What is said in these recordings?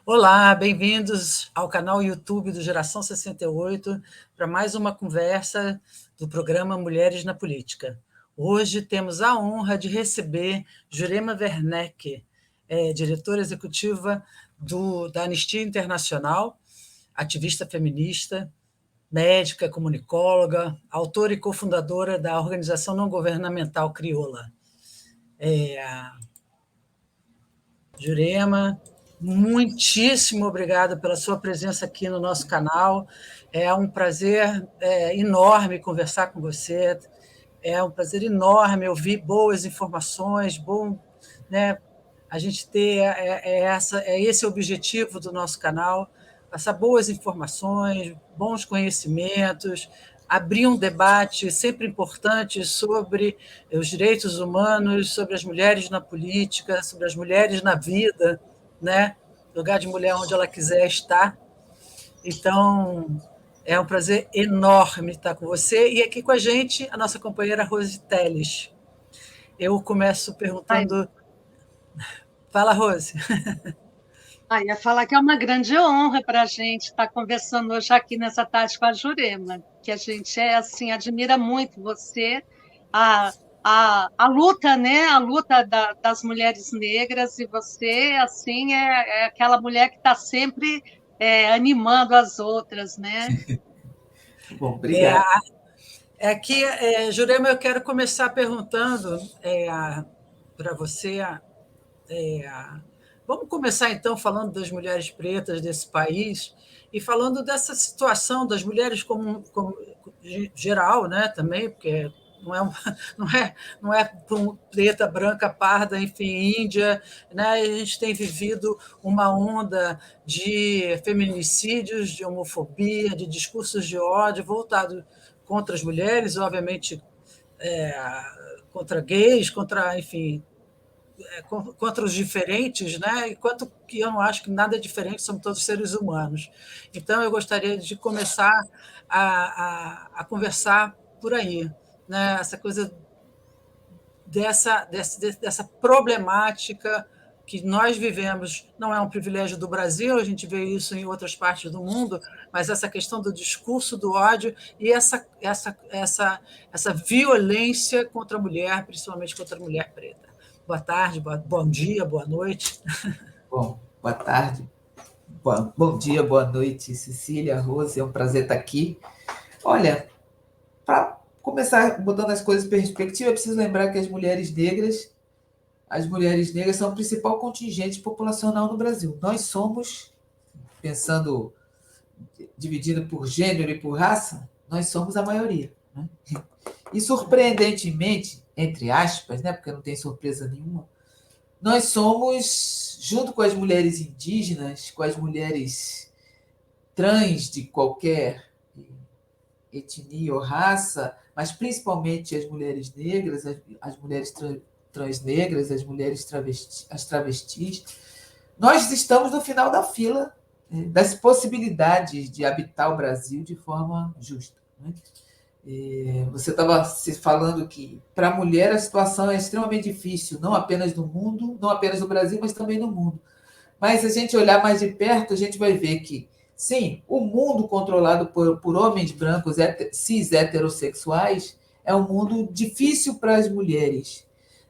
Olá, bem-vindos ao canal YouTube do Geração 68 para mais uma conversa do programa Mulheres na Política. Hoje temos a honra de receber Jurema Werneck, diretora executiva da Anistia Internacional, ativista feminista, médica, comunicóloga, autora e cofundadora da organização não governamental Crioula. Jurema, muitíssimo obrigada pela sua presença aqui no nosso canal. É um prazer enorme conversar com você. É um prazer enorme ouvir boas informações, né, a gente ter esse o objetivo do nosso canal, passar boas informações, bons conhecimentos, abrir um debate sempre importante sobre os direitos humanos, sobre as mulheres na política, sobre as mulheres na vida, né? Lugar de mulher onde ela quiser estar. Então, é um prazer enorme estar com você. E aqui com a gente, a nossa companheira Rose Teles. Eu começo perguntando... Fala, Rose. Ia falar que é uma grande honra para a gente estar conversando hoje aqui nessa tarde com a Jurema, que a gente assim, admira muito você, a, a luta, né? A luta das mulheres negras, e você assim é aquela mulher que está sempre animando as outras, né? Bom, obrigado. Aqui, Jurema, eu quero começar perguntando para você. Vamos começar, então, falando das mulheres pretas desse país e falando dessa situação das mulheres como geral, né, também, porque não é, não é preta, branca, parda, enfim, índia, né? A gente tem vivido uma onda de feminicídios, de homofobia, de discursos de ódio voltado contra as mulheres, obviamente, contra gays, contra, enfim, contra os diferentes, né? Enquanto que eu não acho que nada é diferente, somos todos seres humanos. Então, eu gostaria de começar a conversar por aí, né? Essa coisa dessa problemática que nós vivemos, não é um privilégio do Brasil, a gente vê isso em outras partes do mundo, mas essa questão do discurso do ódio e essa violência contra a mulher, principalmente contra a mulher preta. Boa tarde, bom dia, boa noite. Bom, boa tarde, bom dia, boa noite, Cecília, Rose, é um prazer estar aqui. Olha, para começar botando as coisas em perspectiva, é preciso lembrar que as mulheres negras são o principal contingente populacional no Brasil. Nós somos, pensando, dividido por gênero e por raça, nós somos a maioria, né? E surpreendentemente, entre aspas, né, porque não tem surpresa nenhuma, nós somos, junto com as mulheres indígenas, com as mulheres trans de qualquer etnia ou raça, mas principalmente as mulheres negras, as mulheres transnegras, as mulheres as travestis, nós estamos no final da fila das possibilidades de habitar o Brasil de forma justa, né? Você estava se falando que para a mulher a situação é extremamente difícil, não apenas no mundo, não apenas no Brasil, mas também no mundo. Mas se a gente olhar mais de perto, a gente vai ver que, sim, o mundo controlado por homens brancos cis heterossexuais é um mundo difícil para as mulheres.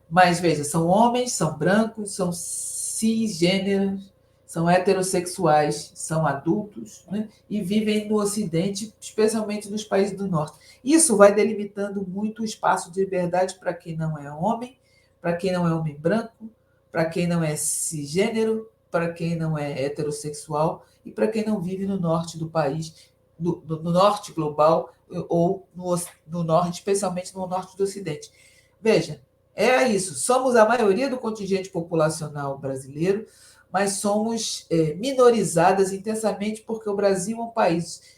Mas, veja, são homens, são brancos, são cisgêneros, são heterossexuais, são adultos, né? E vivem no Ocidente, especialmente nos países do Norte. Isso vai delimitando muito o espaço de liberdade para quem não é homem, para quem não é homem branco, para quem não é cisgênero, para quem não é heterossexual e para quem não vive no norte do país, no norte global ou no norte, especialmente no norte do Ocidente. Veja, é isso. Somos a maioria do contingente populacional brasileiro, mas somos minorizadas intensamente porque o Brasil é um país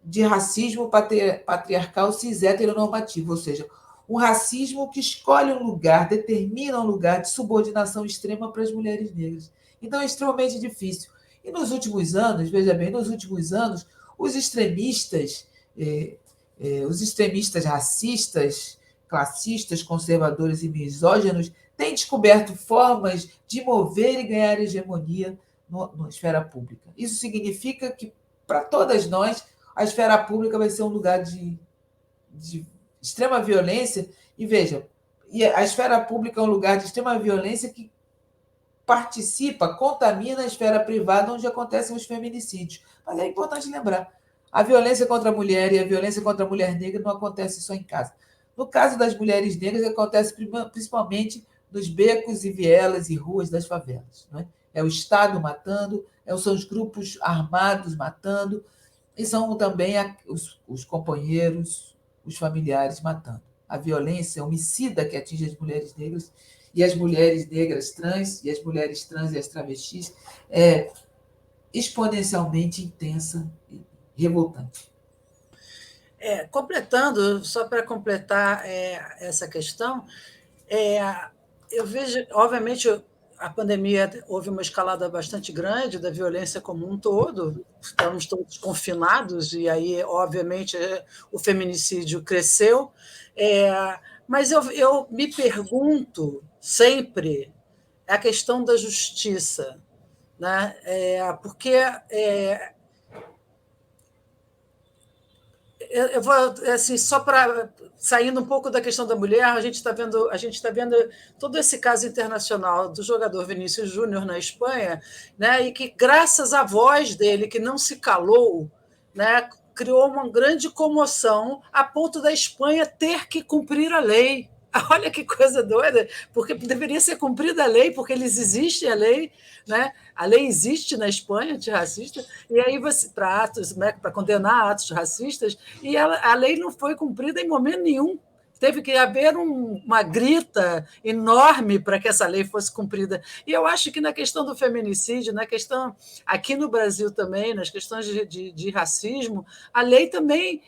de racismo patriarcal cis-heteronormativo, ou seja, um racismo que escolhe um lugar, determina um lugar de subordinação extrema para as mulheres negras. Então é extremamente difícil. E nos últimos anos, veja bem, os extremistas racistas, classistas, conservadores e misóginos têm descoberto formas de mover e ganhar hegemonia na esfera pública. Isso significa que, para todas nós, a esfera pública vai ser um lugar de extrema violência. E veja, a esfera pública é um lugar de extrema violência que participa, contamina a esfera privada, onde acontecem os feminicídios. Mas é importante lembrar, a violência contra a mulher e a violência contra a mulher negra não acontece só em casa. No caso das mulheres negras, acontece principalmente nos becos e vielas e ruas das favelas. Não é? É o Estado matando, são os grupos armados matando, e são também os companheiros, os familiares matando. A violência homicida que atinge as mulheres negras e as mulheres negras trans, e as mulheres trans e as travestis, é exponencialmente intensa e revoltante. Completando, só para completar essa questão, eu vejo, obviamente, a pandemia houve uma escalada bastante grande da violência como um todo, estamos todos confinados, e aí, obviamente, o feminicídio cresceu, mas eu me pergunto sempre a questão da justiça, né? Porque eu vou assim, só para saindo um pouco da questão da mulher, a gente está vendo todo esse caso internacional do jogador Vinícius Júnior na Espanha, né, e que graças à voz dele que não se calou, né, criou uma grande comoção a ponto da Espanha ter que cumprir a lei. Olha que coisa doida, porque deveria ser cumprida a lei, porque eles existem a lei, né? A lei existe na Espanha antirracista, e aí você para atos, né, para condenar atos racistas, e a lei não foi cumprida em momento nenhum. Teve que haver uma grita enorme para que essa lei fosse cumprida. E eu acho que na questão do feminicídio, na questão aqui no Brasil também, nas questões de racismo, a lei também,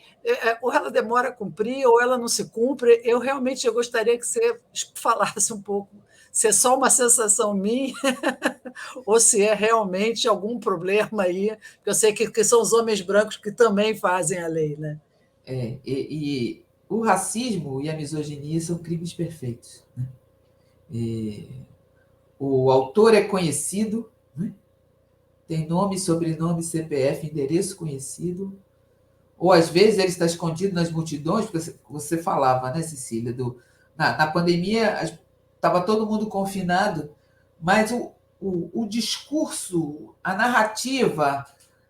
ou ela demora a cumprir, ou ela não se cumpre. Eu gostaria que você falasse um pouco se é só uma sensação minha ou se é realmente algum problema aí, porque eu sei que são os homens brancos que também fazem a lei, né? O racismo e a misoginia são crimes perfeitos. Né? O autor é conhecido, né? Tem nome, sobrenome, CPF, endereço conhecido, ou às vezes ele está escondido nas multidões, porque você falava, né, Cecília, na pandemia estava todo mundo confinado, mas o discurso, a narrativa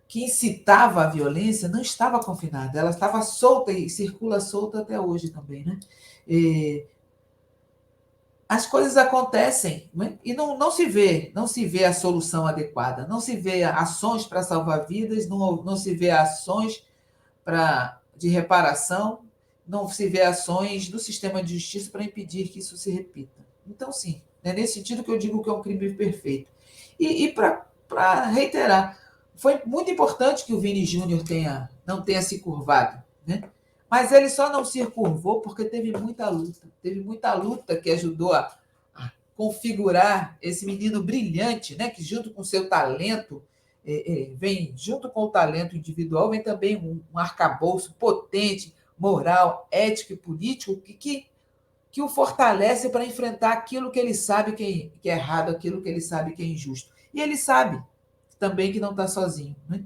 que incitava a violência não estava confinada, ela estava solta e circula solta até hoje também. Né? As coisas acontecem, né? E não se vê a solução adequada, não se vê ações para salvar vidas, não se vê ações de reparação, não se vê ações do sistema de justiça para impedir que isso se repita. Então, sim, é nesse sentido que eu digo que é um crime perfeito. E para reiterar, foi muito importante que o Vini Júnior não tenha se curvado, né? Mas ele só não se curvou porque teve muita luta que ajudou a configurar esse menino brilhante, né? Que junto com seu talento, vem junto com o talento individual, vem também um arcabouço potente, moral, ético e político que o fortalece para enfrentar aquilo que ele sabe que é errado, aquilo que ele sabe que é injusto. E ele sabe também que não está sozinho. Né?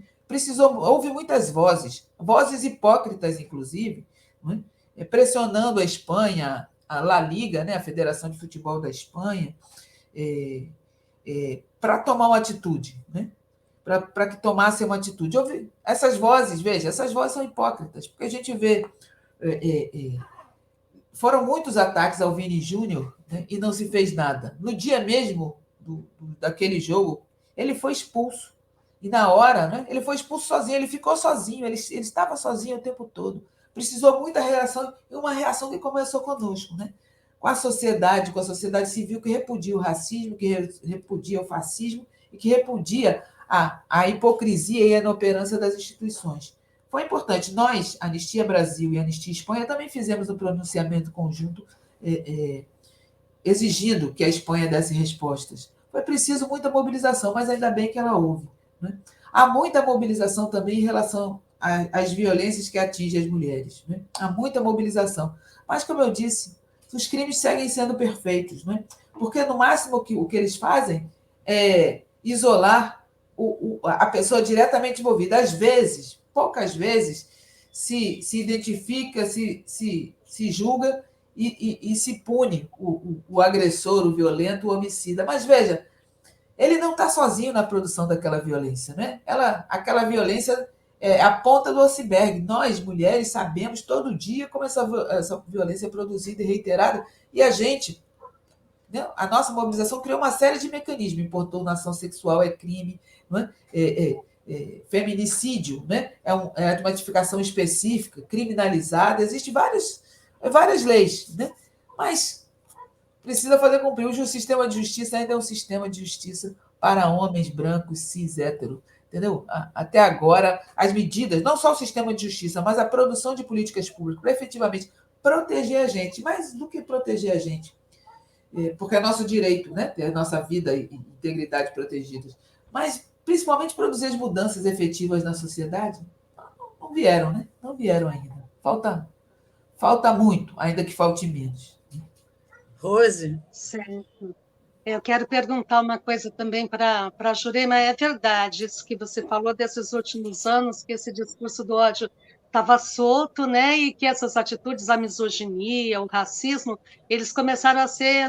Houve muitas vozes hipócritas, inclusive, né? Pressionando a Espanha, a La Liga, né? A Federação de Futebol da Espanha, para tomar uma atitude, né? Para que tomassem uma atitude. Essas vozes são hipócritas, porque a gente vê... foram muitos ataques ao Vini Júnior, né? E não se fez nada. No dia mesmo daquele jogo, ele foi expulso. E na hora, né, ele foi expulso sozinho, ele ficou sozinho, ele estava sozinho o tempo todo. Precisou muita reação, e uma reação que começou conosco, né? Com a sociedade civil que repudia o racismo, que repudia o fascismo e que repudia a hipocrisia e a inoperância das instituições. Foi importante. Nós, Anistia Brasil e Anistia Espanha, também fizemos um pronunciamento conjunto exigindo que a Espanha desse respostas. Foi preciso muita mobilização, mas ainda bem que ela houve. Né? Há muita mobilização também em relação às violências que atingem as mulheres. Né? Há muita mobilização. Mas, como eu disse, os crimes seguem sendo perfeitos. Né? Porque, no máximo, o que eles fazem é isolar a pessoa diretamente envolvida. Às vezes, poucas vezes, se identifica, se julga e se pune o agressor, o violento, o homicida. Mas veja, ele não está sozinho na produção daquela violência, né? Aquela violência é a ponta do iceberg. Nós, mulheres, sabemos todo dia como essa violência é produzida e reiterada, e a gente, né, a nossa mobilização criou uma série de mecanismos. Importunação sexual é crime, não é? Feminicídio, né? É uma tipificação específica, criminalizada, existem várias leis, né? Mas precisa fazer cumprir. O sistema de justiça ainda é um sistema de justiça para homens brancos, cis, hétero. Entendeu? Até agora, as medidas, não só o sistema de justiça, mas a produção de políticas públicas para efetivamente proteger a gente. Mais do que proteger a gente, porque é nosso direito, né? Ter a nossa vida e integridade protegidas. Mas, principalmente, produzir as mudanças efetivas na sociedade, não vieram, né? Não vieram ainda. Falta muito, ainda que falte menos. Rose? Certo. Eu quero perguntar uma coisa também para a Jurema. É verdade isso que você falou desses últimos anos, que esse discurso do ódio estava solto, né? E que essas atitudes, a misoginia, o racismo, eles começaram a ser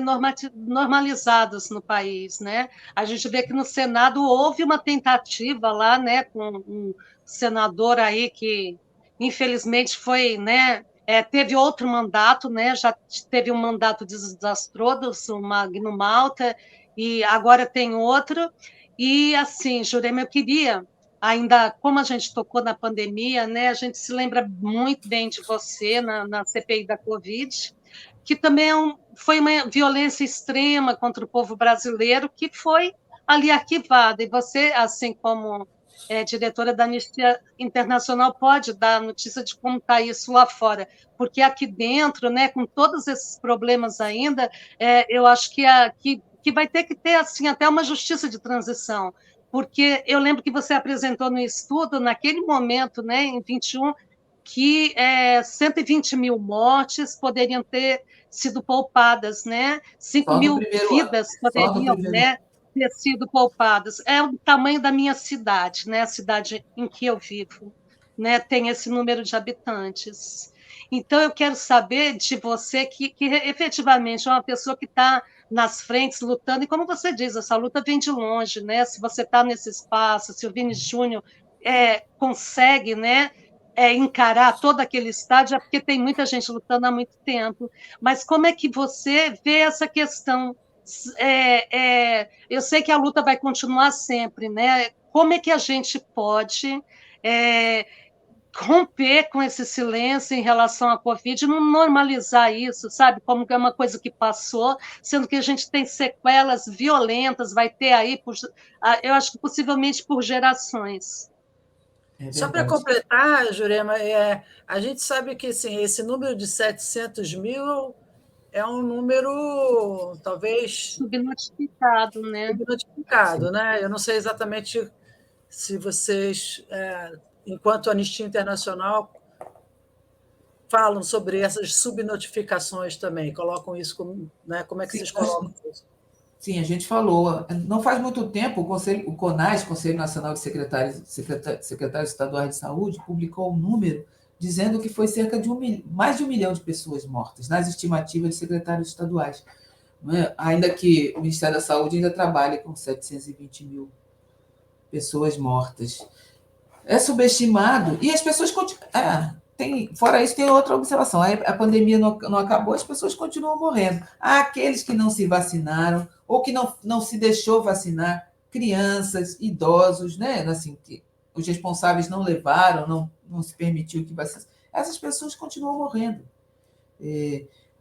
normalizados no país, né? A gente vê que no Senado houve uma tentativa lá, né, com um senador aí que, infelizmente, foi, né? Teve outro mandato, né? Já teve um mandato desastroso, o Magno Malta, e agora tem outro. E, assim, Jurema, eu queria, ainda como a gente tocou na pandemia, né? A gente se lembra muito bem de você na CPI da Covid, que também foi uma violência extrema contra o povo brasileiro, que foi ali arquivada. E você, assim como diretora da Anistia Internacional, pode dar notícia de como está isso lá fora, porque aqui dentro, né, com todos esses problemas ainda, eu acho que vai ter que ter assim até uma justiça de transição, porque eu lembro que você apresentou no estudo, naquele momento, né, em 21, que 120 mil mortes poderiam ter sido poupadas, né? 5 Só no mil primeiro ano. vidas Só no poderiam, primeiro ano. né, ter sido poupadas. É o tamanho da minha cidade, né? A cidade em que eu vivo, né? Tem esse número de habitantes. Então, eu quero saber de você que efetivamente é uma pessoa que está nas frentes lutando, e como você diz, essa luta vem de longe, né? Se você está nesse espaço, se o Vini Júnior consegue, né, encarar todo aquele estádio, é porque tem muita gente lutando há muito tempo. Mas como é que você vê essa questão? Eu sei que a luta vai continuar sempre, né? Como é que a gente pode romper com esse silêncio em relação à Covid, não normalizar isso, sabe? Como que é uma coisa que passou, sendo que a gente tem sequelas violentas, vai ter aí, eu acho que possivelmente por gerações. É Só para verdade. completar, Jurema, a gente sabe que assim, esse número de 700 mil é um número talvez Subnotificado, né? subnotificado, né? Eu não sei exatamente se vocês, enquanto Anistia Internacional, falam sobre essas subnotificações também, colocam isso como, né? Como é que Sim, vocês colocam isso? sim, a gente falou. Não faz muito tempo, o CONAS, Conselho Nacional de Secretários Estaduais de Saúde, publicou um número dizendo que foi cerca de mais de 1 milhão de pessoas mortas, nas estimativas de secretários estaduais. Ainda que o Ministério da Saúde ainda trabalhe com 720 mil pessoas mortas. É subestimado, e as pessoas continuam. Fora isso, tem outra observação. A pandemia não acabou, as pessoas continuam morrendo. Há aqueles que não se vacinaram, ou que não se deixou vacinar, crianças, idosos, né? Assim, que os responsáveis não levaram, não se permitiu que vacinasse. Essas pessoas continuam morrendo.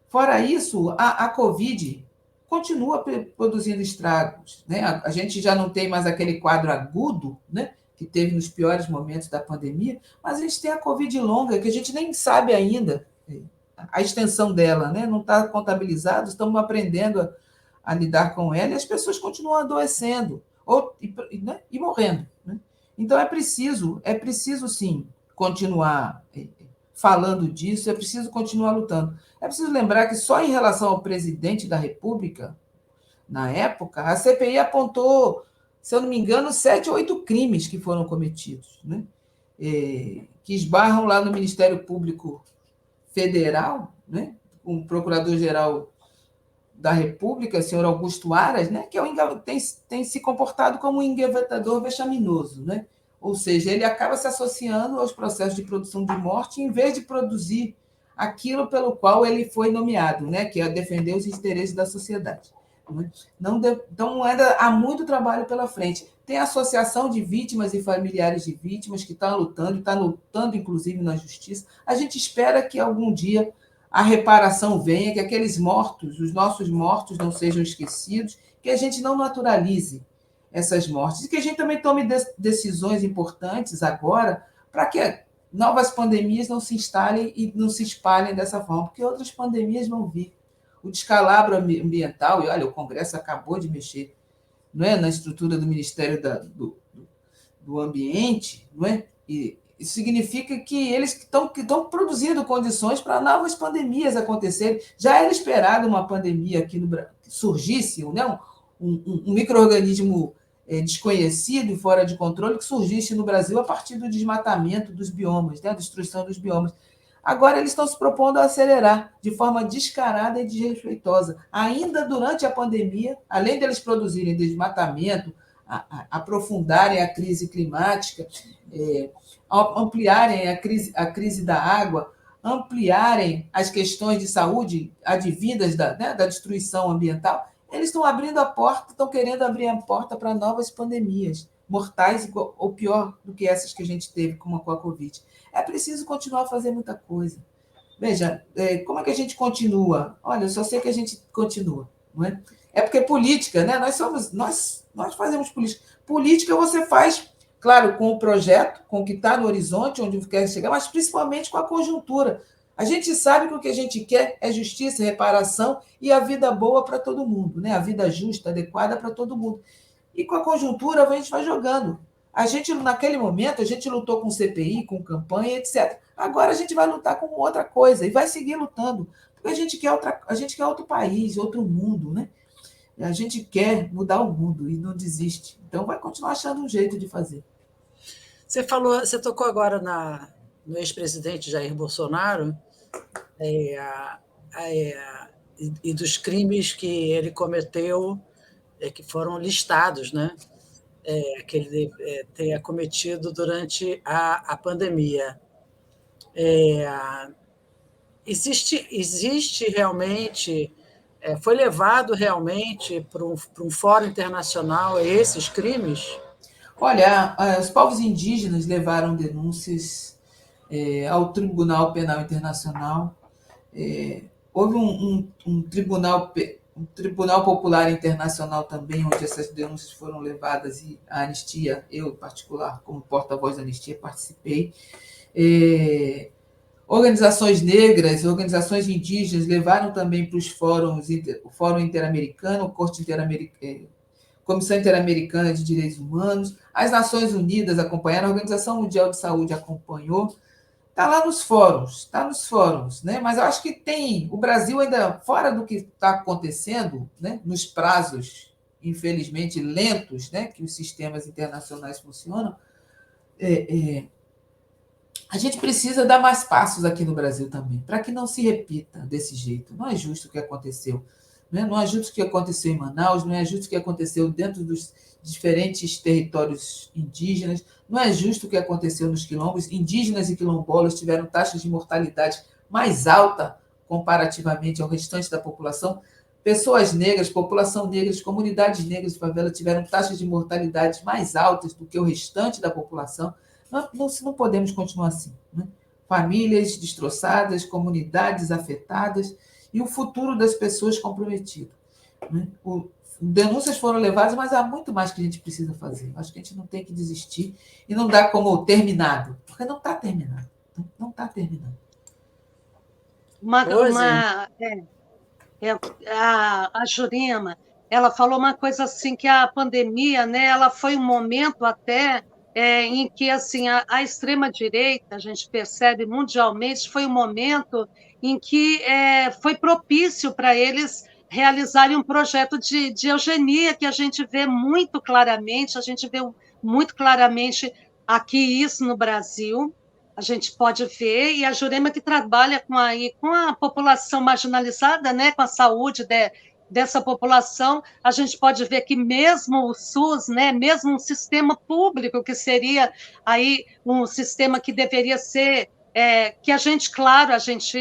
Fora isso, a Covid continua produzindo estragos, né? A gente já não tem mais aquele quadro agudo, né, que teve nos piores momentos da pandemia, mas a gente tem a Covid longa, que a gente nem sabe ainda a extensão dela, né? Não está contabilizado, estamos aprendendo a lidar com ela, e as pessoas continuam adoecendo e morrendo, né? Então é preciso sim continuar falando disso, é preciso continuar lutando. É preciso lembrar que só em relação ao presidente da República, na época, a CPI apontou se eu não me engano, 7 ou 8 crimes que foram cometidos, né? Que esbarram lá no Ministério Público Federal, né? Com o Procurador-Geral da República, senhor Augusto Aras, né? Que tem se comportado como um engavetador vexaminoso, né? Ou seja, ele acaba se associando aos processos de produção de morte em vez de produzir aquilo pelo qual ele foi nomeado, né? Que é defender os interesses da sociedade. Então, ainda há muito trabalho pela frente. Tem a Associação de Vítimas e Familiares de Vítimas que está lutando, inclusive, na justiça. A gente espera que algum dia a reparação venha, que aqueles mortos, os nossos mortos, não sejam esquecidos, que a gente não naturalize essas mortes e que a gente também tome decisões importantes agora para que novas pandemias não se instalem e não se espalhem dessa forma, porque outras pandemias vão vir. O descalabro ambiental, e olha, o Congresso acabou de mexer, não é, na estrutura do Ministério do Ambiente, não é? E isso significa que eles estão produzindo condições para novas pandemias acontecerem. Já era esperado uma pandemia aqui no Brasil, que surgisse, né? um micro-organismo desconhecido e fora de controle que surgisse no Brasil a partir do desmatamento dos biomas, né? A destruição dos biomas. Agora eles estão se propondo a acelerar de forma descarada e desrespeitosa. Ainda durante a pandemia, além deles produzirem desmatamento, aprofundarem a crise climática, ampliarem a crise da água, ampliarem as questões de saúde advindas da destruição ambiental, eles estão abrindo a porta, estão querendo abrir a porta para novas pandemias mortais ou pior do que essas que a gente teve, como a Covid. É preciso continuar a fazer muita coisa. Veja, como é que a gente continua? Olha, eu só sei que a gente continua, não é? É porque política, né? Nós fazemos política. Política você faz, claro, com o projeto, com o que está no horizonte, onde quer chegar, mas principalmente com a conjuntura. A gente sabe que o que a gente quer é justiça, reparação e a vida boa para todo mundo, né? A vida justa, adequada para todo mundo. E com a conjuntura a gente vai jogando. A gente, naquele momento, a gente lutou com CPI, com campanha, etc. Agora a gente vai lutar com outra coisa e vai seguir lutando, porque a gente quer outro país, outro mundo, né? A gente quer mudar o mundo e não desiste. Então vai continuar achando um jeito de fazer. Você tocou agora no ex-presidente Jair Bolsonaro e dos crimes que ele cometeu, que foram listados, né? Que ele tenha cometido durante a pandemia. Existe realmente, foi levado realmente para um fórum internacional esses crimes? Olha, os povos indígenas levaram denúncias ao Tribunal Penal Internacional. Houve um Tribunal Popular Internacional também, onde essas denúncias foram levadas, e a Anistia, eu, em particular, como porta-voz da Anistia, participei. Organizações negras, organizações indígenas levaram também para os fóruns, o Fórum Interamericano, Comissão Interamericana de Direitos Humanos, as Nações Unidas acompanharam, a Organização Mundial de Saúde acompanhou. Está nos fóruns, né? Mas eu acho que o Brasil ainda, fora do que está acontecendo, né? Nos prazos, infelizmente, lentos, né? Que os sistemas internacionais funcionam, a gente precisa dar mais passos aqui no Brasil também, para que não se repita desse jeito. Não é justo o que aconteceu. Né? Não é justo o que aconteceu em Manaus, não é justo o que aconteceu dentro dos diferentes territórios indígenas, não é justo o que aconteceu nos quilombos. Indígenas e quilombolas tiveram taxas de mortalidade mais alta comparativamente ao restante da população. Pessoas negras, população negra, comunidades negras de favela tiveram taxas de mortalidade mais altas do que o restante da população. Não podemos continuar assim. Né? Famílias destroçadas, comunidades afetadas e o futuro das pessoas comprometido. Né? Denúncias foram levadas, mas há muito mais que a gente precisa fazer. Acho que a gente não tem que desistir e não dá como terminado, porque não está terminado. Não está terminado. A Jurema, ela falou uma coisa assim, que a pandemia, né, ela foi um momento até em que assim, a extrema-direita, a gente percebe mundialmente, foi um momento em que foi propício para eles realizarem um projeto de eugenia, que a gente vê muito claramente, aqui isso no Brasil, a gente pode ver, e a Jurema que trabalha com a população marginalizada, né, com a saúde dessa população, a gente pode ver que mesmo o SUS, né, mesmo um sistema público, que seria aí um sistema que deveria ser, que a gente, claro, a gente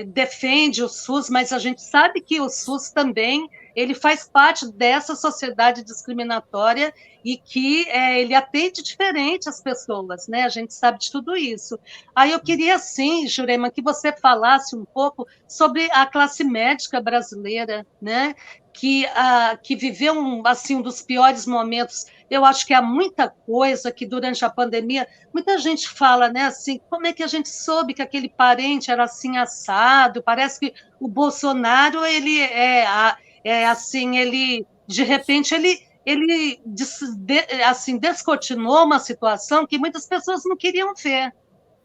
defende o SUS, mas a gente sabe que o SUS também ele faz parte dessa sociedade discriminatória e que ele atende diferente as pessoas, né? A gente sabe de tudo isso. Aí eu queria, sim, Jurema, que você falasse um pouco sobre a classe médica brasileira, né? Que viveu assim, um dos piores momentos. Eu acho que há muita coisa que, durante a pandemia, muita gente fala, né, assim, como é que a gente soube que aquele parente era assim assado? Parece que o Bolsonaro, ele assim, ele, de repente, ele assim, descortinou uma situação que muitas pessoas não queriam ver,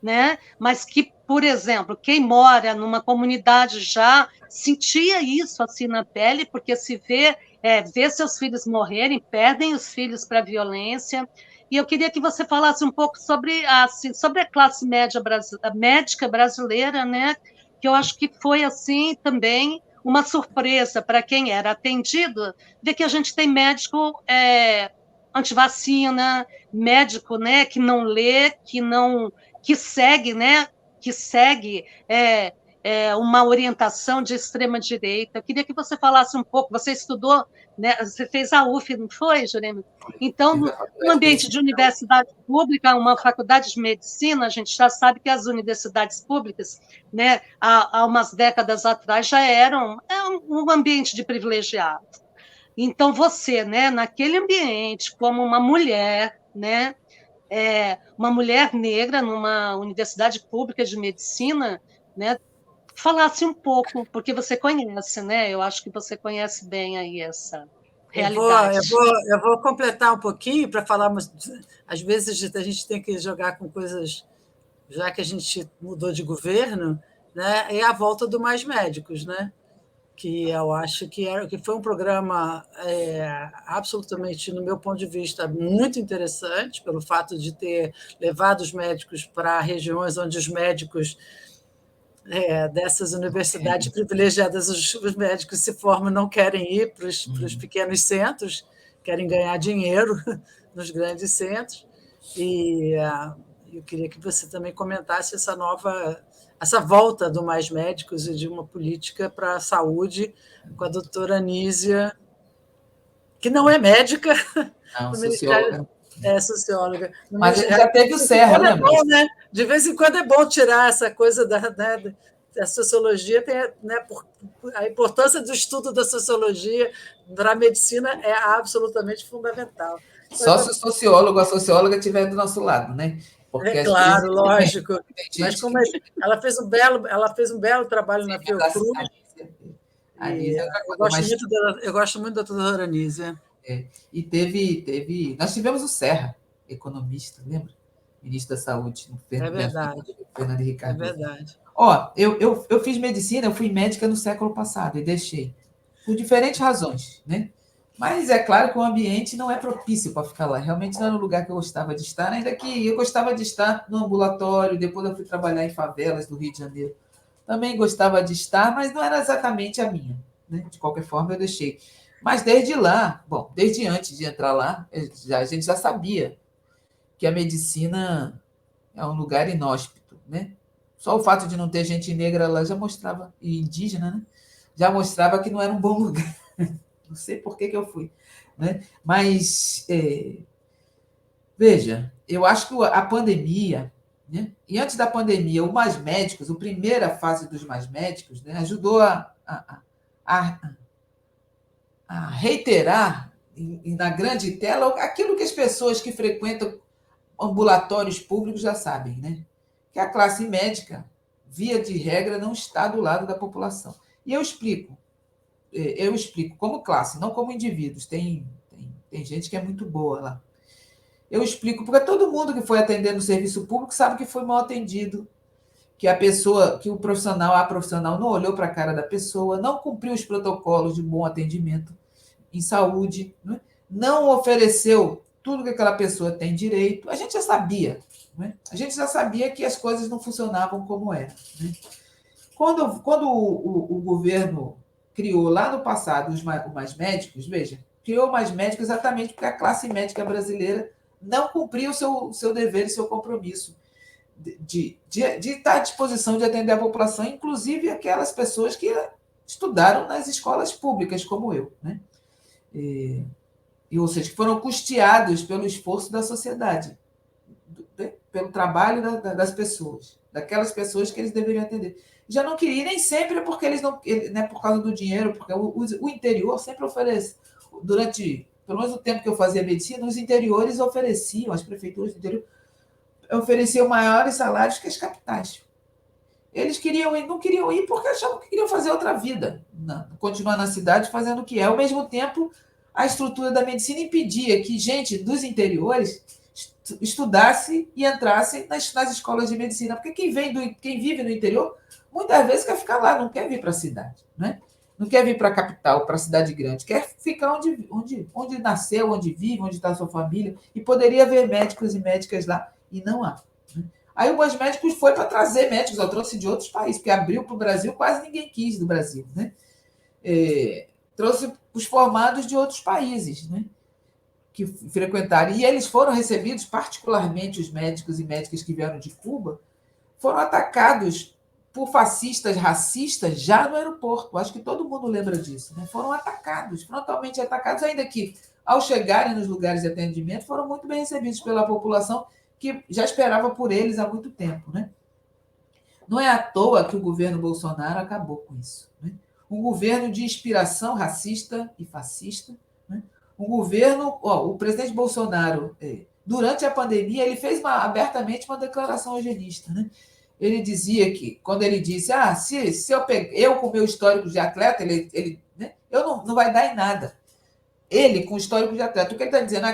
né? Mas que, por exemplo, quem mora numa comunidade já sentia isso assim na pele, porque se vê seus filhos morrerem, perdem os filhos para a violência. E eu queria que você falasse um pouco sobre, assim, sobre a classe média a médica brasileira, né? Que eu acho que foi assim também uma surpresa para quem era atendido, ver que a gente tem médico antivacina, médico, né, que não lê, que segue, né, que segue uma orientação de extrema direita. Eu queria que você falasse um pouco. Você estudou, né, você fez a UF, não foi, Jurema? Então, no ambiente de universidade pública, uma faculdade de medicina, a gente já sabe que as universidades públicas, né, há umas décadas atrás já eram um ambiente de privilegiado. Então, você, né, naquele ambiente, como uma mulher, né, uma mulher negra numa universidade pública de medicina, né, falasse um pouco, porque você conhece, né? Eu acho que você conhece bem aí essa realidade. Eu vou completar um pouquinho para falarmos. Às vezes a gente tem que jogar com coisas, já que a gente mudou de governo, né? É a volta do Mais Médicos, né? Que eu acho que foi um programa absolutamente, no meu ponto de vista, muito interessante, pelo fato de ter levado os médicos para regiões onde os médicos dessas universidades privilegiadas, os médicos se formam, não querem ir para os pequenos centros, querem ganhar dinheiro nos grandes centros. E eu queria que você também comentasse essa volta do Mais Médicos e de uma política para a saúde com a doutora Anísia, que não é médica, não, socióloga. Socióloga. Mas ele já teve o Serra, lembra? Bom, né? De vez em quando é bom tirar essa coisa a sociologia, né, a importância do estudo da sociologia para a medicina é absolutamente fundamental. Só se o sociólogo, a socióloga estiver do nosso lado, né? Porque claro, lógico. Mas como ela fez um belo trabalho na Fiocruz. Eu gosto muito da doutora Anísia. E teve. Nós tivemos o Serra, economista, lembra? Ministro da Saúde, no verdade. Fernando Henrique. É verdade. Eu fiz medicina, eu fui médica no século passado e deixei, por diferentes razões, né? Mas é claro que o ambiente não é propício para ficar lá. Realmente não era o lugar que eu gostava de estar, ainda que eu gostava de estar no ambulatório, depois eu fui trabalhar em favelas do Rio de Janeiro. Também gostava de estar, mas não era exatamente a minha, né? De qualquer forma, eu deixei. Mas desde lá, desde antes de entrar lá, a gente já sabia que a medicina é um lugar inóspito, né? Só o fato de não ter gente negra lá já mostrava, e indígena, né? Já mostrava que não era um bom lugar. Não sei por que eu fui, né? Mas, veja, eu acho que a pandemia, né? E antes da pandemia, o Mais Médicos, a primeira fase dos Mais Médicos, né? Ajudou a reiterar na grande tela aquilo que as pessoas que frequentam ambulatórios públicos já sabem, né? Que a classe médica, via de regra, não está do lado da população. E eu explico como classe, não como indivíduos. Tem gente que é muito boa lá. Eu explico, porque todo mundo que foi atender no serviço público sabe que foi mal atendido, que a profissional não olhou para a cara da pessoa, não cumpriu os protocolos de bom atendimento em saúde, né? Não ofereceu tudo que aquela pessoa tem direito. A gente já sabia, né? A gente já sabia que as coisas não funcionavam como eram, né? Quando o governo criou lá no passado os mais médicos, veja, criou mais médicos exatamente porque a classe médica brasileira não cumpria o seu dever e seu compromisso de estar à disposição de atender a população, inclusive aquelas pessoas que estudaram nas escolas públicas, como eu, né? Ou seja, que foram custeados pelo esforço da sociedade, pelo trabalho das pessoas, daquelas pessoas que eles deveriam atender. Já não queria, nem sempre porque eles não, né, por causa do dinheiro, porque o interior sempre oferece, durante, pelo menos o tempo que eu fazia medicina, os interiores ofereciam, as prefeituras do interior ofereciam maiores salários que as capitais. Eles não queriam ir porque achavam que queriam fazer outra vida, continuar na cidade fazendo o que é. Ao mesmo tempo, a estrutura da medicina impedia que gente dos interiores estudasse e entrasse nas escolas de medicina, porque quem vive no interior muitas vezes quer ficar lá, não quer vir para a cidade, né? Não quer vir para a capital, para a cidade grande, quer ficar onde nasceu, onde vive, onde está a sua família, e poderia haver médicos e médicas lá, e não há. Aí o Bons Médicos foi para trazer médicos, eu trouxe de outros países, porque abriu para o Brasil, quase ninguém quis do Brasil, né? Trouxe os formados de outros países, né? Que frequentaram, e eles foram recebidos, particularmente os médicos e médicas que vieram de Cuba, foram atacados por fascistas racistas já no aeroporto. Acho que todo mundo lembra disso, né? Foram atacados, frontalmente atacados, ainda que, ao chegarem nos lugares de atendimento, foram muito bem recebidos pela população que já esperava por eles há muito tempo, né? Não é à toa que o governo Bolsonaro acabou com isso, né? Um governo de inspiração racista e fascista, né? Um governo, o presidente Bolsonaro, durante a pandemia, ele fez abertamente uma declaração eugenista, né? Ele dizia que, quando ele disse, se eu com o meu histórico de atleta, né, eu não vai dar em nada. Ele, com o histórico de atleta, o que ele está dizendo?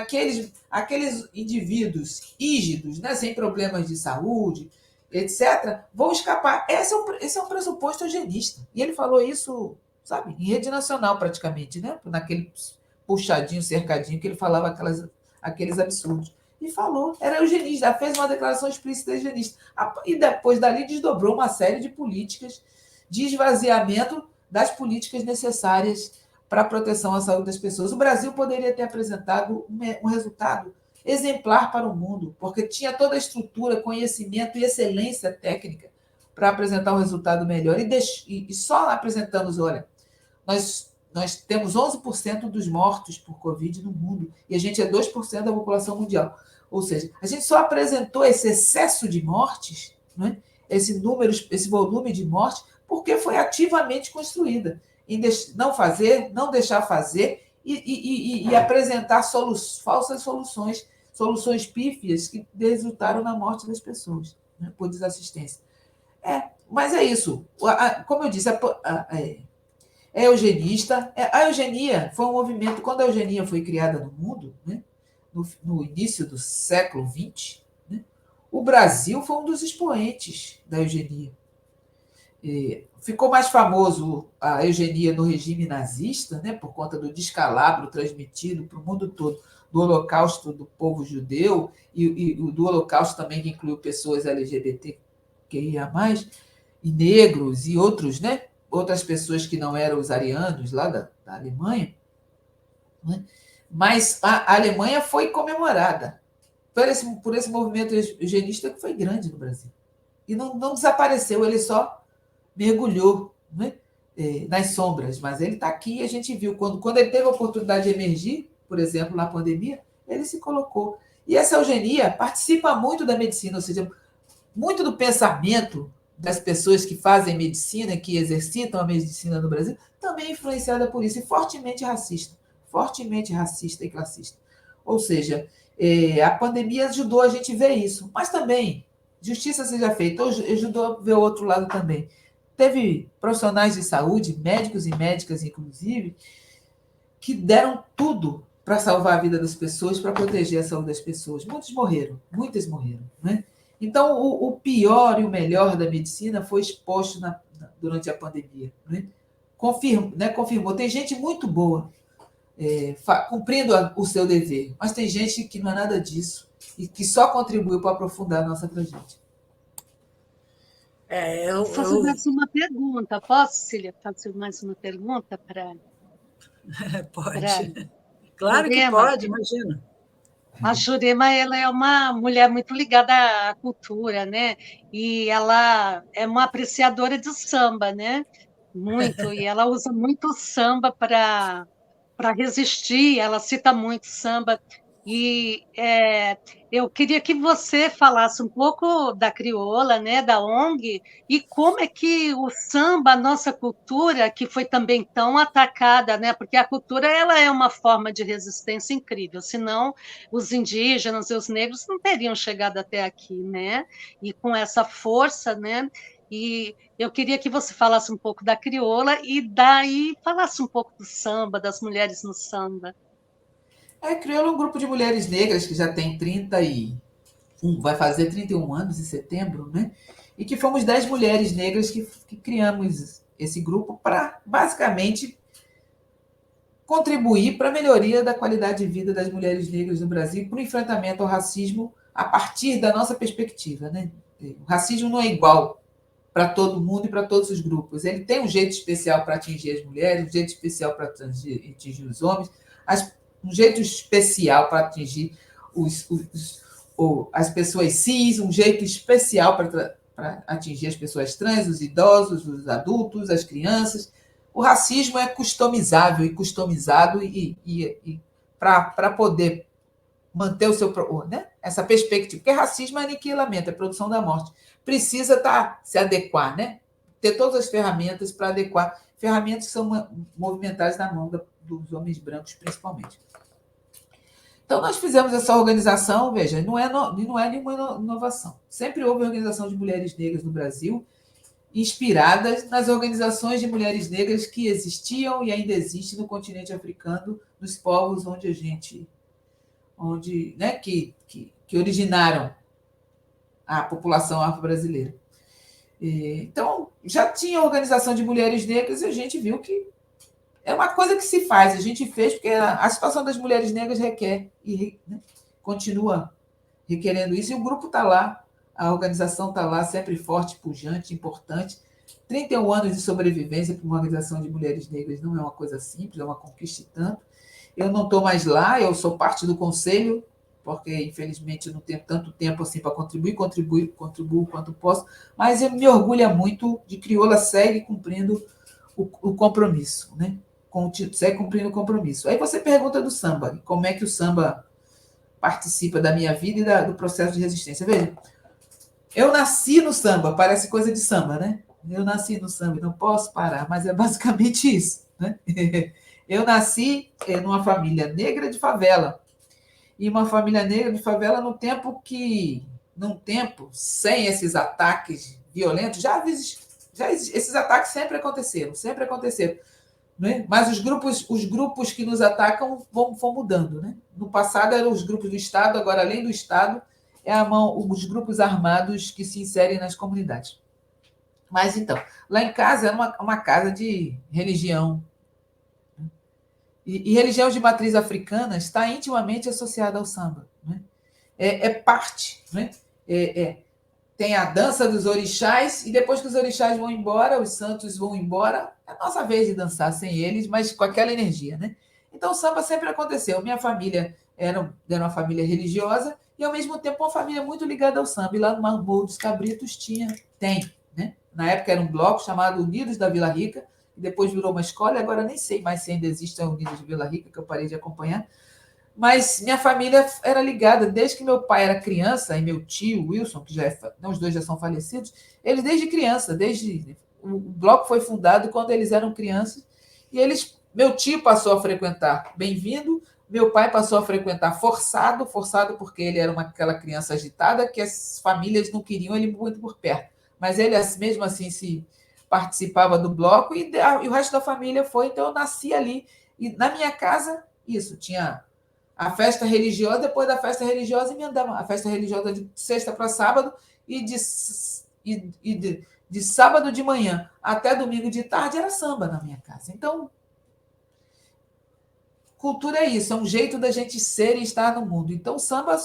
Aqueles indivíduos rígidos, né, sem problemas de saúde, etc., vão escapar. Esse é um pressuposto eugenista. E ele falou isso, sabe, em rede nacional, praticamente, né? Naquele puxadinho, cercadinho, que ele falava aqueles absurdos. E falou, era eugenista, fez uma declaração explícita eugenista. E depois dali desdobrou uma série de políticas de esvaziamento das políticas necessárias para a proteção à saúde das pessoas. O Brasil poderia ter apresentado um resultado exemplar para o mundo, porque tinha toda a estrutura, conhecimento e excelência técnica para apresentar um resultado melhor. E só apresentamos, olha, nós temos 11% dos mortos por Covid no mundo, e a gente é 2% da população mundial. Ou seja, a gente só apresentou esse excesso de mortes, né? Esse volume de mortes, porque foi ativamente construída em não deixar fazer e apresentar falsas soluções pífias que resultaram na morte das pessoas, né, por desassistência. Mas é isso. Como eu disse, é eugenista. A eugenia foi um movimento, quando a eugenia foi criada no mundo, né, no início do século XX, né, o Brasil foi um dos expoentes da eugenia. Ficou mais famoso a eugenia no regime nazista, né, por conta do descalabro transmitido para o mundo todo do Holocausto do povo judeu e do Holocausto também que incluiu pessoas LGBTQIA+, e negros e outros, né, outras pessoas que não eram os arianos lá da Alemanha, né? Mas a Alemanha foi comemorada por esse movimento eugenista que foi grande no Brasil. E não desapareceu, ele só mergulhou, né, nas sombras, mas ele está aqui e a gente viu. Quando ele teve a oportunidade de emergir, por exemplo, na pandemia, ele se colocou. E essa eugenia participa muito da medicina, ou seja, muito do pensamento das pessoas que fazem medicina, que exercitam a medicina no Brasil, também é influenciada por isso, e fortemente racista e classista. Ou seja, a pandemia ajudou a gente a ver isso, mas também, justiça seja feita, ajudou a ver o outro lado também. Teve profissionais de saúde, médicos e médicas, inclusive, que deram tudo para salvar a vida das pessoas, para proteger a saúde das pessoas. Muitas morreram, né? Então, o pior e o melhor da medicina foi exposto durante a pandemia. Né? Confirmou. Tem gente muito boa cumprindo o seu dever, mas tem gente que não é nada disso e que só contribuiu para aprofundar a nossa tragédia. Vou fazer mais uma pergunta. Posso, Cília, fazer mais uma pergunta para Pode. Claro que Jurema? pode, imagina. A Jurema, ela é uma mulher muito ligada à cultura, né? E ela é uma apreciadora de samba, né? Muito. E ela usa muito o samba para resistir. Ela cita muito samba. E eu queria que você falasse um pouco da crioula, né? Da ONG, e como é que o samba, a nossa cultura, que foi também tão atacada, né? Porque a cultura ela é uma forma de resistência incrível. Senão os indígenas e os negros não teriam chegado até aqui, né? E com essa força, né? E eu queria que você falasse um pouco da crioula e daí falasse um pouco do samba, das mulheres no samba. Crioula é um grupo de mulheres negras que já tem 31, vai fazer 31 anos em setembro, né? E que fomos 10 mulheres negras que criamos esse grupo para, basicamente, contribuir para a melhoria da qualidade de vida das mulheres negras no Brasil, para o enfrentamento ao racismo a partir da nossa perspectiva. Né? O racismo não é igual para todo mundo e para todos os grupos. Ele tem um jeito especial para atingir as mulheres, um jeito especial para atingir os homens, um jeito especial para atingir as pessoas cis, um jeito especial para atingir as pessoas trans, os idosos, os adultos, as crianças. O racismo é customizável e customizado e para poder manter o seu, né? Essa perspectiva, porque racismo é aniquilamento, é produção da morte. Precisa se adequar, né? Ter todas as ferramentas para adequar, ferramentas que são movimentadas na mão dos homens brancos, principalmente. Então, nós fizemos essa organização, veja, não é nenhuma inovação. Sempre houve organização de mulheres negras no Brasil, inspiradas nas organizações de mulheres negras que existiam e ainda existem no continente africano, nos povos que originaram a população afro-brasileira. Então, já tinha organização de mulheres negras e a gente viu que é uma coisa que se faz, a gente fez porque a situação das mulheres negras requer e continua requerendo isso, e o grupo está lá, a organização está lá, sempre forte, pujante, importante. 31 anos de sobrevivência para uma organização de mulheres negras não é uma coisa simples, é uma conquista e tanto. Eu não estou mais lá, eu sou parte do conselho, porque, infelizmente, não tenho tanto tempo assim para contribuo quanto posso, mas eu me orgulho muito de Crioula segue cumprindo o compromisso, né? Segue cumprindo o compromisso. Aí você pergunta do samba, como é que o samba participa da minha vida e do processo de resistência. Veja, eu nasci no samba, parece coisa de samba, né? Eu nasci no samba e não posso parar, mas é basicamente isso, né? Eu nasci numa família negra de favela, e uma família negra de favela num tempo sem esses ataques violentos, esses ataques sempre aconteceram, né? Mas os grupos que nos atacam vão mudando, né? No passado eram os grupos do Estado, agora, além do Estado, os grupos armados que se inserem nas comunidades. Mas, então, lá em casa era uma casa de religião. E religião de matriz africana está intimamente associada ao samba. Né? É parte. Né? Tem a dança dos orixás, e depois que os orixás vão embora, os santos vão embora, é a nossa vez de dançar sem eles, mas com aquela energia. Né? Então, o samba sempre aconteceu. Minha família era uma família religiosa e, ao mesmo tempo, uma família muito ligada ao samba. E lá no Morro dos Cabritos tem. Né? Na época era um bloco chamado Unidos da Vila Rica, e depois virou uma escola, e agora nem sei mais se ainda existe a Unidos de Vila Rica, que eu parei de acompanhar. Mas minha família era ligada, desde que meu pai era criança, e meu tio, Wilson, que os dois já são falecidos, eles desde criança, o bloco foi fundado quando eles eram crianças, e meu tio passou a frequentar bem-vindo, meu pai passou a frequentar forçado porque ele era aquela criança agitada que as famílias não queriam ele muito por perto. Mas ele, mesmo assim, participava do bloco e o resto da família foi. Então, eu nasci ali. E na minha casa, isso, tinha A festa religiosa, depois da festa religiosa, emendava a festa religiosa de sexta para sábado e de sábado de manhã até domingo de tarde era samba na minha casa. Então, cultura é isso, é um jeito da gente ser e estar no mundo. Então, samba,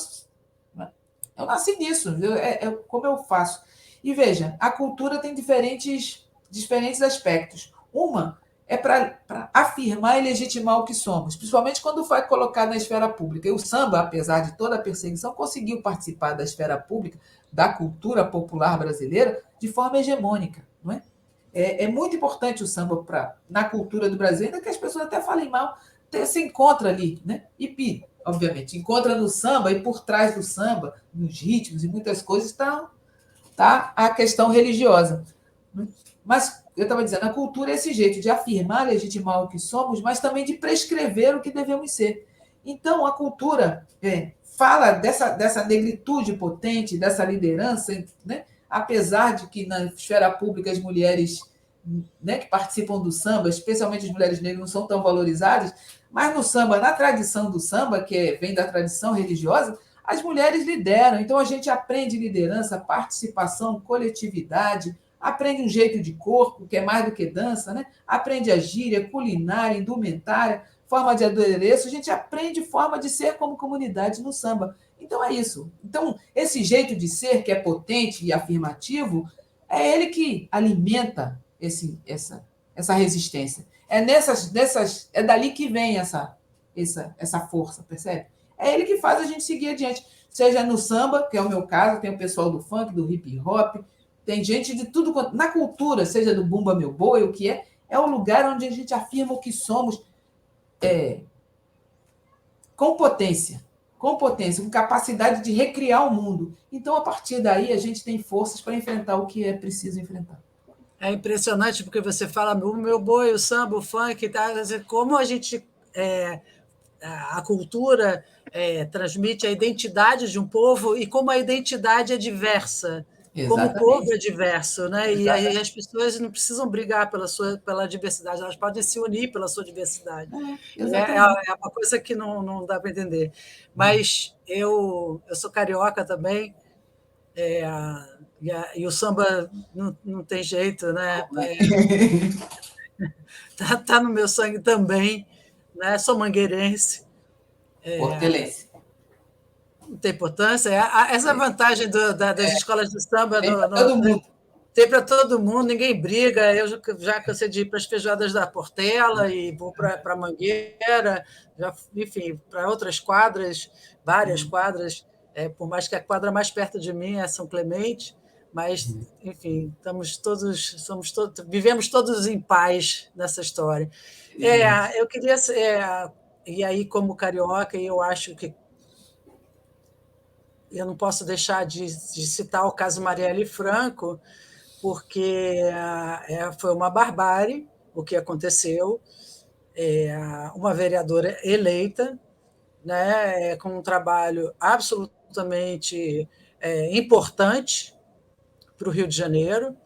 eu nasci nisso, é como eu faço. E veja, a cultura tem diferentes aspectos. Uma é para afirmar e legitimar o que somos, principalmente quando foi colocado na esfera pública. E o samba, apesar de toda a perseguição, conseguiu participar da esfera pública, da cultura popular brasileira, de forma hegemônica. Não é? É muito importante o samba na cultura do Brasil, ainda que as pessoas até falem mal, se encontra ali, né? E, obviamente, encontra no samba e por trás do samba, nos ritmos e muitas coisas, está a questão religiosa. Mas, eu estava dizendo, a cultura é esse jeito de afirmar, legitimar o que somos, mas também de prescrever o que devemos ser. Então, a cultura fala dessa negritude potente, dessa liderança, né? Apesar de que na esfera pública as mulheres, né, que participam do samba, especialmente as mulheres negras, não são tão valorizadas, mas no samba, na tradição do samba, que vem da tradição religiosa, as mulheres lideram. Então a gente aprende liderança, participação, coletividade, aprende um jeito de corpo, que é mais do que dança, né? Aprende a gíria, culinária, indumentária, forma de adereço, a gente aprende forma de ser como comunidade no samba. Então é isso. Então, esse jeito de ser, que é potente e afirmativo, é ele que alimenta essa resistência. É dali que vem essa força, percebe? É ele que faz a gente seguir adiante. Seja no samba, que é o meu caso, tem o pessoal do funk, do hip hop, tem gente de tudo quanto. Na cultura, seja do Bumba Meu Boi, o que é o lugar onde a gente afirma o que somos com potência, com capacidade de recriar o mundo. Então, a partir daí, a gente tem forças para enfrentar o que é preciso enfrentar. É impressionante porque você fala o meu boi, o samba, o funk, tá? Como a gente a cultura transmite a identidade de um povo e como a identidade é diversa, como o povo é diverso, né? E aí as pessoas não precisam brigar pela diversidade, elas podem se unir pela sua diversidade. É uma coisa que não dá para entender. Mas eu sou carioca também, e o samba não tem jeito, né? Tá no meu sangue também, né? Sou mangueirense. Portelense. Não tem importância. Essa vantagem das escolas de samba tem para todo mundo, ninguém briga. Eu já cansei de ir para as feijoadas da Portela e vou para a Mangueira, enfim, para outras quadras, várias quadras, por mais que a quadra mais perto de mim é São Clemente, mas, enfim, vivemos todos em paz nessa história. Eu queria. E aí, como carioca, eu acho que eu não posso deixar de citar o caso Marielle Franco, porque foi uma barbárie o que aconteceu. Uma vereadora eleita, né, com um trabalho absolutamente importante para o Rio de Janeiro,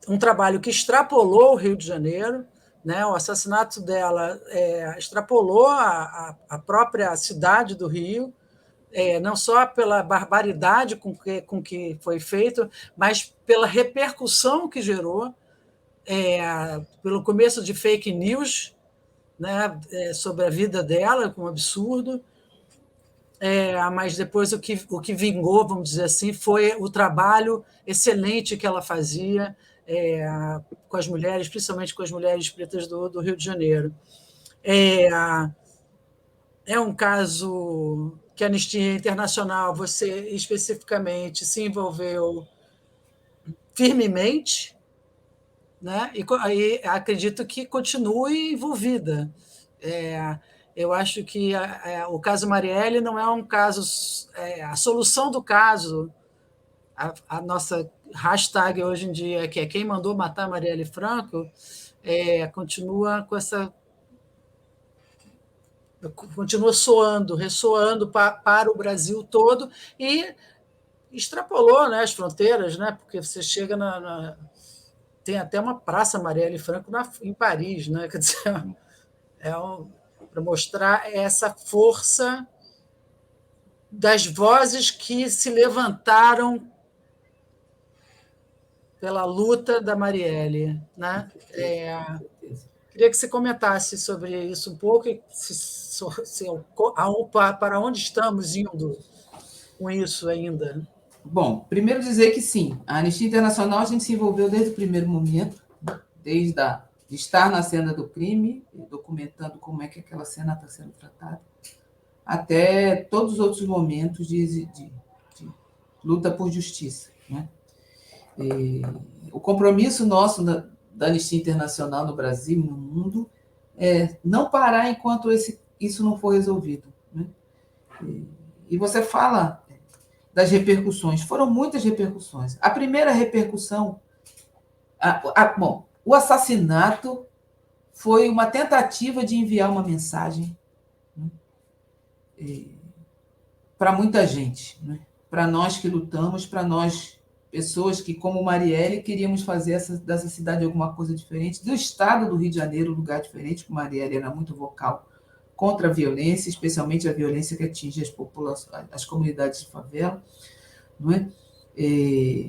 um trabalho que extrapolou o Rio de Janeiro, né, o assassinato dela extrapolou a própria cidade do Rio, não só pela barbaridade com que foi feito, mas pela repercussão que gerou, pelo começo de fake news, né, sobre a vida dela, com um absurdo, mas depois o que vingou, vamos dizer assim, foi o trabalho excelente que ela fazia com as mulheres, principalmente com as mulheres pretas do Rio de Janeiro. É um caso que a Anistia Internacional, você especificamente, se envolveu firmemente, né? E acredito que continue envolvida. Eu acho que o caso Marielle não é um caso... a solução do caso, a nossa hashtag hoje em dia, que é quem mandou matar Marielle Franco, continua com essa... continua ressoando para o Brasil todo e extrapolou, né, as fronteiras, né, porque você chega tem até uma praça Marielle Franco em Paris, né, quer dizer, para mostrar essa força das vozes que se levantaram pela luta da Marielle, né? Queria que você comentasse sobre isso um pouco e para onde estamos indo com isso ainda. Bom, primeiro dizer que sim, a Anistia Internacional a gente se envolveu desde o primeiro momento, desde de estar na cena do crime, documentando como é que aquela cena está sendo tratada, até todos os outros momentos de luta por justiça, né? O compromisso nosso da Anistia Internacional no Brasil e no mundo é não parar enquanto isso não for resolvido, né? E você fala das repercussões, foram muitas repercussões. A primeira repercussão, bom, o assassinato foi uma tentativa de enviar uma mensagem, né, para muita gente, né? Para nós que lutamos, para nós, pessoas que, como Marielle, queríamos fazer dessa cidade alguma coisa diferente, do estado do Rio de Janeiro, um lugar diferente, porque Marielle era muito vocal contra a violência, especialmente a violência que atinge as comunidades de favela, não é?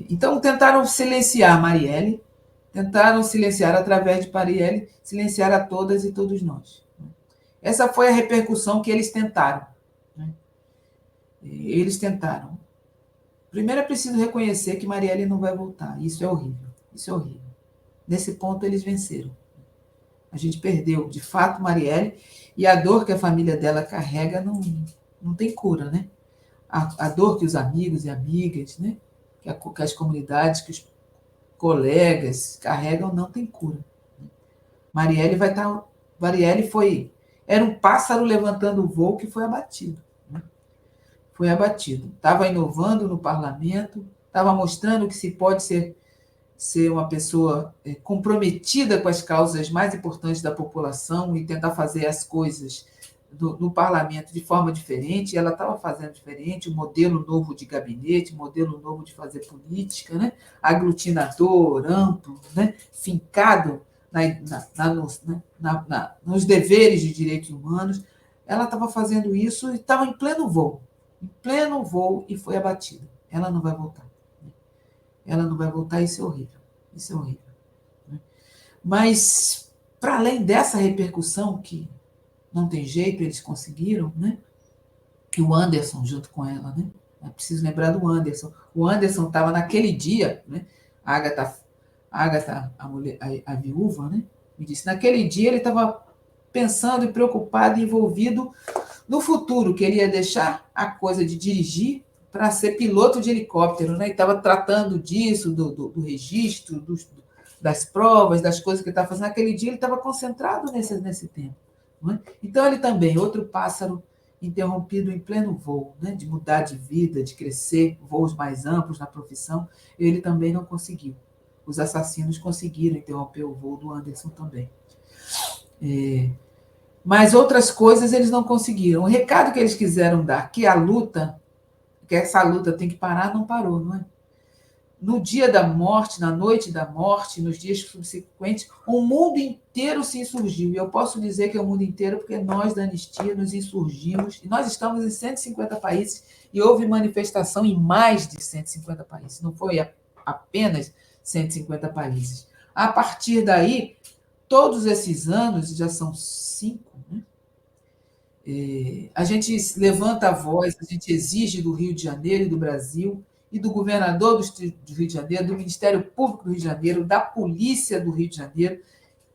Então, tentaram silenciar Marielle, tentaram silenciar, através de Marielle, silenciar a todas e todos nós. Essa foi a repercussão que eles tentaram. Né? Eles tentaram. Primeiro é preciso reconhecer que Marielle não vai voltar. Isso é horrível. Isso é horrível. Nesse ponto, eles venceram. A gente perdeu, de fato, Marielle, e a dor que a família dela carrega não tem cura, né? A dor que os amigos e amigas, né? Que as comunidades, que os colegas carregam, não tem cura. Marielle vai estar... Marielle era um pássaro levantando o voo que foi abatido. Né? Foi abatido. Estava inovando no parlamento, estava mostrando que se pode ser uma pessoa comprometida com as causas mais importantes da população e tentar fazer as coisas no parlamento de forma diferente. Ela estava fazendo diferente, um modelo novo de gabinete, um modelo novo de fazer política, né? Aglutinador, amplo, né? Fincado nos deveres de direitos humanos. Ela estava fazendo isso e estava em pleno voo, e foi abatida. Ela não vai voltar. Ela não vai voltar, isso é horrível. Isso é horrível. Mas, para além dessa repercussão, que não tem jeito, eles conseguiram, né? E o Anderson junto com ela, né? É preciso lembrar do Anderson. O Anderson estava naquele dia, né? A Agatha, a viúva, né? Me disse, naquele dia ele estava pensando e preocupado, envolvido no futuro, que ele ia deixar a coisa de dirigir para ser piloto de helicóptero, né? E estava tratando disso, do registro, das provas, das coisas que ele estava fazendo. Naquele dia ele estava concentrado nesse tempo. Não é? Então ele também, outro pássaro interrompido em pleno voo, né? De mudar de vida, de crescer, voos mais amplos na profissão, ele também não conseguiu. Os assassinos conseguiram interromper o voo do Anderson também. Mas outras coisas eles não conseguiram. O recado que eles quiseram dar, que essa luta tem que parar, não parou, não é? No dia da morte, na noite da morte, nos dias subsequentes, o mundo inteiro se insurgiu. E eu posso dizer que é o mundo inteiro porque nós da Anistia nos insurgimos. E nós estamos em 150 países e houve manifestação em mais de 150 países. Não foi apenas 150 países. A partir daí, todos esses anos, já são 5, né? A gente levanta a voz, a gente exige do Rio de Janeiro e do Brasil, e do governador do Rio de Janeiro, do Ministério Público do Rio de Janeiro, da Polícia do Rio de Janeiro,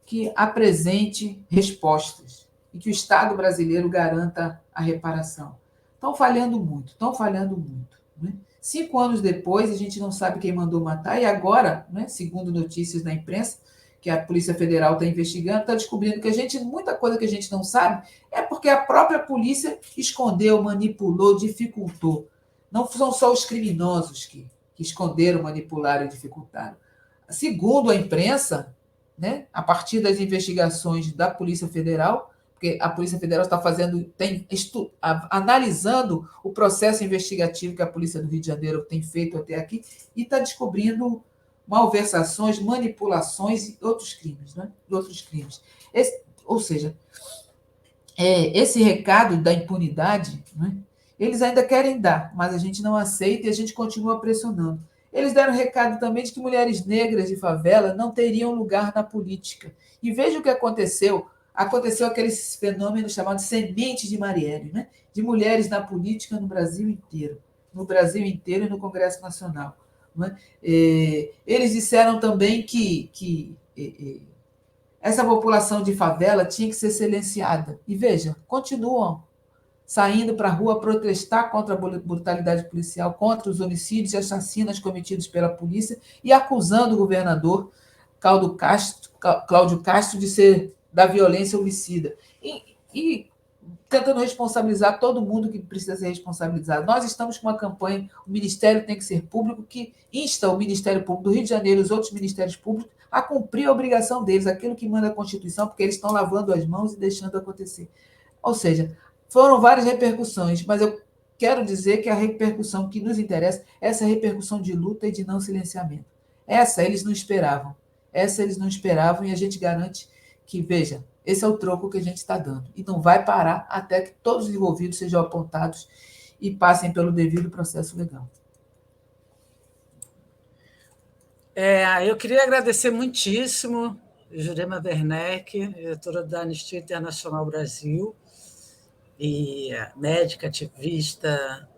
que apresente respostas e que o Estado brasileiro garanta a reparação. Estão falhando muito. Né? 5 anos depois, a gente não sabe quem mandou matar, e agora, né, segundo notícias da imprensa, que a Polícia Federal está investigando, está descobrindo que muita coisa que a gente não sabe é porque a própria polícia escondeu, manipulou, dificultou. Não são só os criminosos que esconderam, manipularam e dificultaram. Segundo a imprensa, né, a partir das investigações da Polícia Federal, porque a Polícia Federal está analisando o processo investigativo que a Polícia do Rio de Janeiro tem feito até aqui e está descobrindo malversações, manipulações e outros crimes. Né? Ou seja, esse recado da impunidade, né, eles ainda querem dar, mas a gente não aceita e a gente continua pressionando. Eles deram recado também de que mulheres negras de favela não teriam lugar na política. E veja o que aconteceu. Aconteceu aquele fenômeno chamado semente de Marielle, né? De mulheres na política no Brasil inteiro. No Brasil inteiro e no Congresso Nacional. Né? Eles disseram também que essa população de favela tinha que ser silenciada. E veja, continuam saindo para a rua protestar contra a brutalidade policial, contra os homicídios e assassinas cometidos pela polícia e acusando o governador Cláudio Castro de ser da violência homicida. E tentando responsabilizar todo mundo que precisa ser responsabilizado. Nós estamos com uma campanha, o Ministério tem que ser público, que insta o Ministério Público do Rio de Janeiro e os outros ministérios públicos a cumprir a obrigação deles, aquilo que manda a Constituição, porque eles estão lavando as mãos e deixando acontecer. Ou seja, foram várias repercussões, mas eu quero dizer que a repercussão que nos interessa é essa repercussão de luta e de não silenciamento. Essa eles não esperavam. Essa eles não esperavam e a gente garante que, veja, esse é o troco que a gente está dando. E não vai parar até que todos os envolvidos sejam apontados e passem pelo devido processo legal. Eu queria agradecer muitíssimo Jurema Werneck, diretora da Anistia Internacional Brasil, e médica, ativista,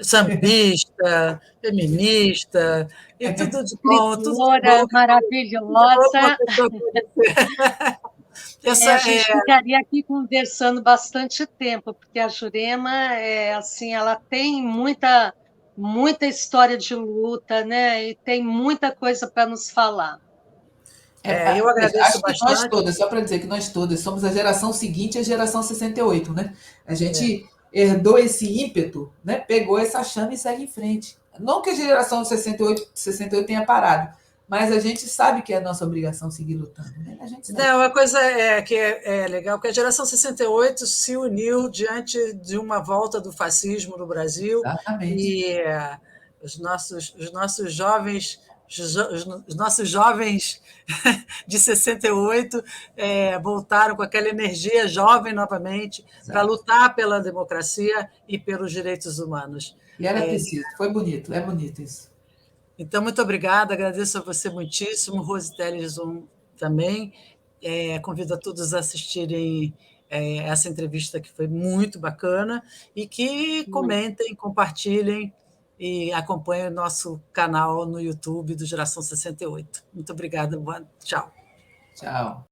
sambista, feminista, e tudo de bom. Tudo de bom, maravilhosa. A gente ficaria aqui conversando bastante tempo, porque a Jurema, assim, ela tem muita história de luta, né? E tem muita coisa para nos falar. Eu agradeço bastante. Nós todas, só para dizer que nós todas somos a geração seguinte à geração 68, né? A gente herdou esse ímpeto, né? Pegou essa chama e segue em frente. Não que a geração 68 tenha parado, mas a gente sabe que é a nossa obrigação seguir lutando. Né? A gente sabe. Uma coisa que é legal, que a geração 68 se uniu diante de uma volta do fascismo no Brasil. Exatamente. E os nossos jovens de 68 voltaram com aquela energia jovem novamente para lutar pela democracia e pelos direitos humanos. E era preciso, foi bonito, é bonito isso. Então, muito obrigada, agradeço a você muitíssimo, Rose Tellison também. Convido a todos a assistirem essa entrevista, que foi muito bacana, e que comentem, compartilhem e acompanhem o nosso canal no YouTube do Geração 68. Muito obrigada, tchau. Tchau.